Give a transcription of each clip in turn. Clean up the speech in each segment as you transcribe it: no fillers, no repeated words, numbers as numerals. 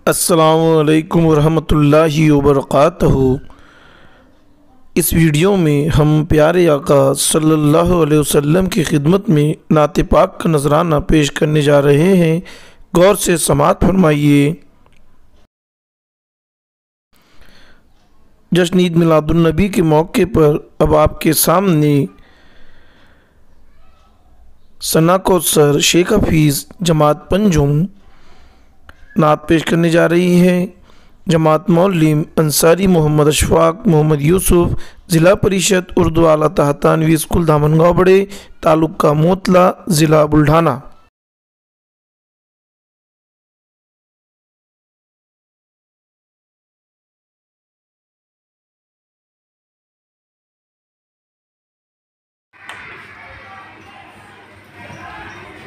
अस्सलामुअलैकुम वरहमतुल्लाहि वबरकातुहू। इस वीडियो में हम प्यारे आका सल्लल्लाहु अलैहि वसल्लम की खिदमत में नात पाक का नजराना पेश करने जा रहे हैं। गौर से समाअत फरमाइए। जश्न ईद मिलादुन्नबी के मौके पर अब आपके सामने सना कौसर शेख हफीज़ जमात पंजुम नात पेश करने जा रही है। जमात मौलम अंसारी मोहम्मद अशफाक मोहम्मद यूसुफ, ज़िला परिषद उर्दू आला तहतानवी स्कूल धामनगांव बड़े, तालुका मोतला, ज़िला बुल्ढाना।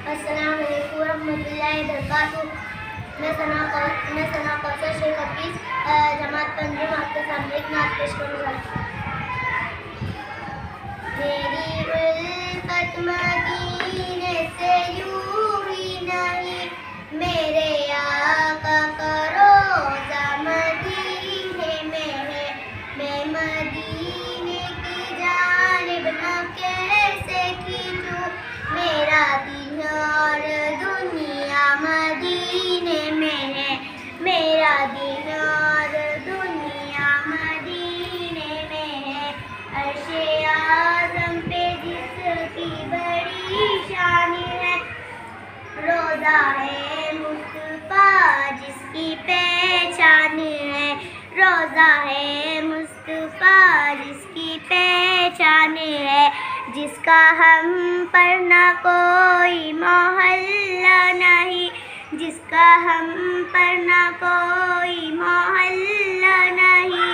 अस्सलाम वालेकुम रहमतुल्लाहि वबरकातुहू। मैं सना कौसर शेख हफीज़ जमात पंजुम आपके सामने एक नात पेश करने जा रही हूँ। मेरी उल्फत मदीने से यूं ही नहीं, मेरे आका का रोज़ा मदीने में है। मैं मदीने की जानिब न कैसे खींचूं, मेरा दिन और दुनिया मदीने में है। मेरा दिन और दुनिया मदीने में है। अर्शे आज़म पे जिसकी बड़ी शान है, रोज़ा है मुस्तफ़ा जिसकी पहचान है। रोज़ा है मुस्तफ़ा जिसकी पहचान है, जिसका हम पर ना कोई मोहल्ला नहीं, जिसका हम पर ना कोई मोहल्ला नहीं।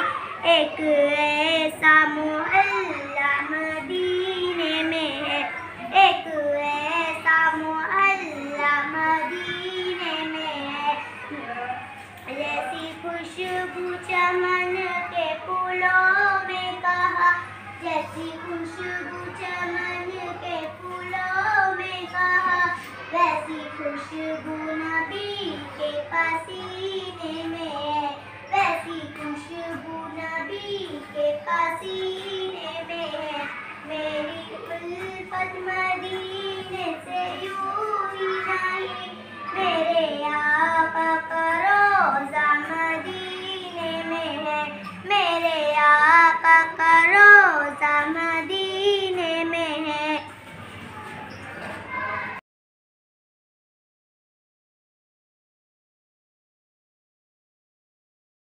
एक ऐसा मोहल्ला मदीने में है, एक ऐसा मोहल्ला मदीने में है। जैसी खुशबू चमन के फूलों में कहा, जैसी खुशबू चमन के फूलों में कहा, वैसी खुशबू नबी